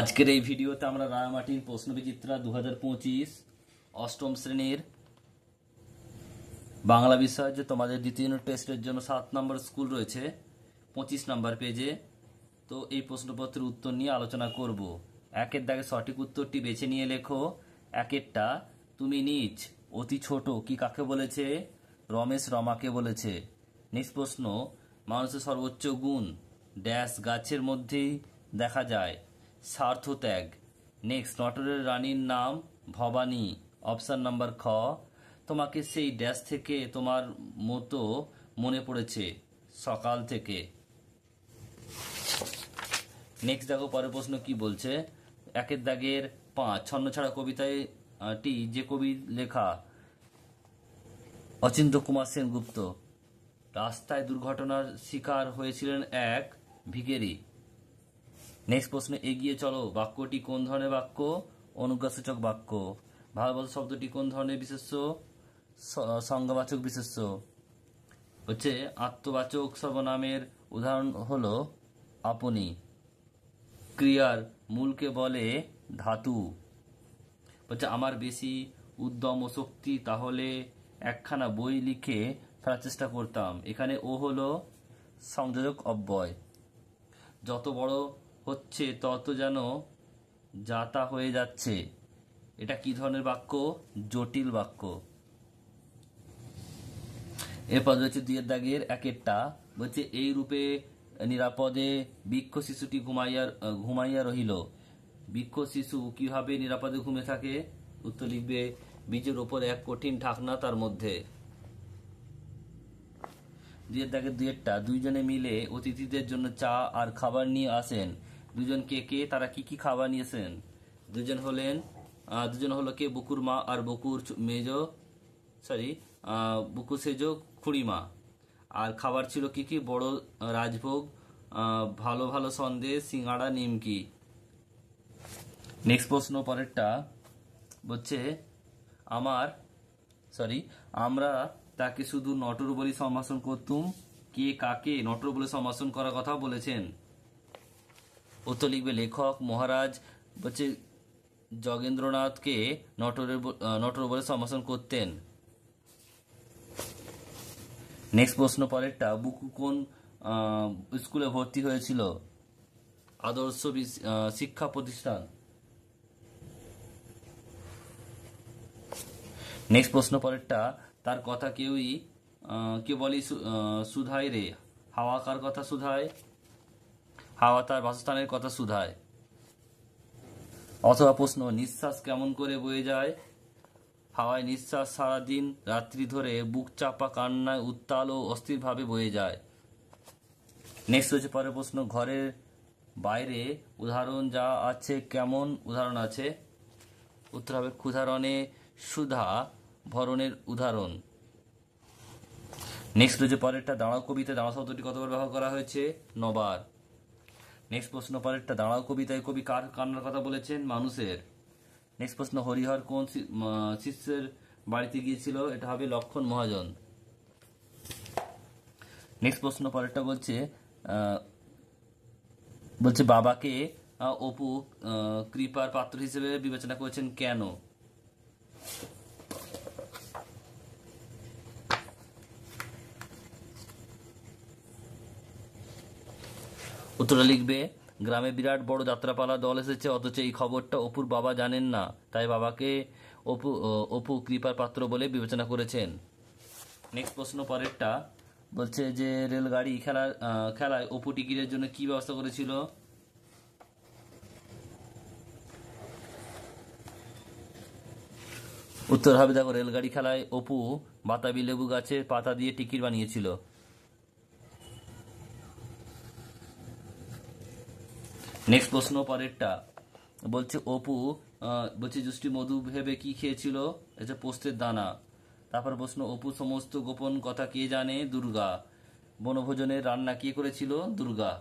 আজকের এই ভিডিওতে আমরা রাঙামাটির প্রশ্নবিচিত্রা 2025 অষ্টম শ্রেণীর বাংলা বিষয় যে তোমাদের দ্বিতীয় ইউনিট টেস্টের জন্য 7 নম্বর স্কুল রয়েছে 25 নম্বর পেজে। তো এই প্রশ্নপত্রের উত্তর নিয়ে আলোচনা করব। একের দাগে সঠিক উত্তরটি বেছে নিয়ে লেখো। একেরটা, তুমি নিজ অতি ছোট কি কাকে বলেছে? রমেশ রমাকে বলেছে। নেক্সট প্রশ্ন, মানুষের সর্বোচ্চ গুণ ড্যাশ গাছের মধ্যেই দেখা যায়, স্বার্থ ত্যাগ। নেক্সট, নটরের রানীর নাম ভবানী, অপশন নাম্বার খ। তোমাকে সেই ড্যাশ থেকে তোমার মতো মনে পড়েছে, সকাল থেকে। নেক্সট দেখো পরের প্রশ্ন কি বলছে। একের দাগের 5, ছন্নছাড়া কবিতাটি যে কবি লেখা? অচিন্ত্য কুমার সেনগুপ্ত। রাস্তায় দুর্ঘটনার শিকার হয়েছিলেন এক ভিখারি। নেক্সট প্রশ্ন, এগিয়ে চলো বাক্যটি কোন ধরনের বাক্য? অনুজ্ঞাসূচক বাক্য। ভালোবাসা শব্দটি কোন ধরনের বিশেষ্য? সংজ্ঞাবাচক বিশেষ্য। হচ্ছে আত্মবাচক সর্বনামের উদাহরণ হলো আপনি। ক্রিয়ার মূলকে বলে ধাতু। হচ্ছে আমার বেশি উদ্যম ও শক্তি, তাহলে একখানা বই লিখে ফেলার চেষ্টা করতাম। এখানে ও হলো সংযোজক অব্যয়। যত বড় হচ্ছে তত যেন যাতা হয়ে যাচ্ছে। এটা কি ধরনের বাক্য? জটিল বাক্য। এরপর রয়েছে 2 দাগের একেরটা, বলছে এই রূপে নিরাপদে বৃক্ষ শিশুটি ঘুমাইয়া রহিল। বৃক্ষ শিশু কিভাবে নিরাপদে ঘুমে থাকে? উত্তর লিখবে, বীজের ওপর এক কঠিন ঢাকনা তার মধ্যে। 2 দাগের 2 দুইজনে মিলে অতিথিদের জন্য চা আর খাবার নিয়ে আসেন। দুজন কে কে? তারা কি কি খাবার নিয়েছেন? দুজন হলো কে? বকুর মা আর বকুর বকুর সেজ খুড়িমা। আর খাবার ছিল কি কি? বড় রাজভোগ, ভালো ভালো সন্দেশ, সিঙ্গাড়া, নিমকি। নেক্সট প্রশ্ন পরেরটা বলছে আমরা তাকে শুধু নটর বলে সম্ভাষণ করতুম। কে কাকে নটর বলে সম্ভাষণ করার কথা বলেছেন? উত্তর লিখবে, লেখক মহারাজ বলছে যোগেন্দ্রনাথকে নটর বলে সম্ভাষণ করতেন। নেক্সট প্রশ্ন পরেরটা, বুকু কোন স্কুলে ভর্তি হয়েছিল? আদর্শ শিক্ষা প্রতিষ্ঠান। নেক্সট প্রশ্ন পরেরটা, তার কথা কে বলি সুধায় রে। হাওয়া কার কথা সুধায়? হাওয়া তার বাসস্থানের কথা সুধায়। অথবা প্রশ্ন, নিঃশ্বাস কেমন করে বয়ে যায়? হাওয়ায় নিঃশ্বাস সারাদিন রাত্রি ধরে বুক চাপা কান্নায় উত্তাল ও অস্থিরভাবে বয়ে যায়। নেক্সট হচ্ছে পরের প্রশ্ন, ঘরের বাইরে উদাহরণ যা আছে কেমন উদাহরণ আছে? উত্তর হবে ক্ষুধারণে সুধা ভরণের উদাহরণ। নেক্সট হচ্ছে পরেরটা, দাঁড়াও কবিতায় দাঁড়াও শব্দটি কতবার ব্যবহার করা হয়েছে? 9 বার। নেক্সট প্রশ্ন পরেরটা, দাঁড়াও কবিতায় কবি কার কান্নার কথা বলেছেন? মানুষের। নেক্সট প্রশ্ন, হরিহর কোন শিষ্যের বাড়িতে গিয়েছিল? এটা হবে লক্ষণ মহাজন। নেক্সট প্রশ্ন পরেরটা বলছে বাবাকে অপু কৃপার পাত্র হিসেবে বিবেচনা করেছেন কেন? উত্তরটা লিখবে, গ্রামে বিরাট বড় যাত্রাপালা দল এসেছে, অথচ এই খবরটা অপুর বাবা জানেন না, তাই বাবাকে অপু কৃপার পাত্র বলে বিবেচনা করেছেন। নেক্সট প্রশ্ন পরেরটা বলছে যে রেলগাড়ি খেলায় অপু টিকিটের জন্য কি ব্যবস্থা করেছিল? উত্তর হবে, দেখো, রেলগাড়ি খেলায় অপু বাতাবি লেবু গাছের পাতা দিয়ে টিকিট বানিয়েছিল। নেক্সট প্রশ্ন পরেরটা বলছে জুষ্টি মধু ভেবে কি খেয়েছিল? এটা পোস্তের দানা। তারপর প্রশ্ন, অপু সমস্ত গোপন কথা কে জানে? দুর্গা। বনভোজনের রান্না কে করেছিল? দুর্গা।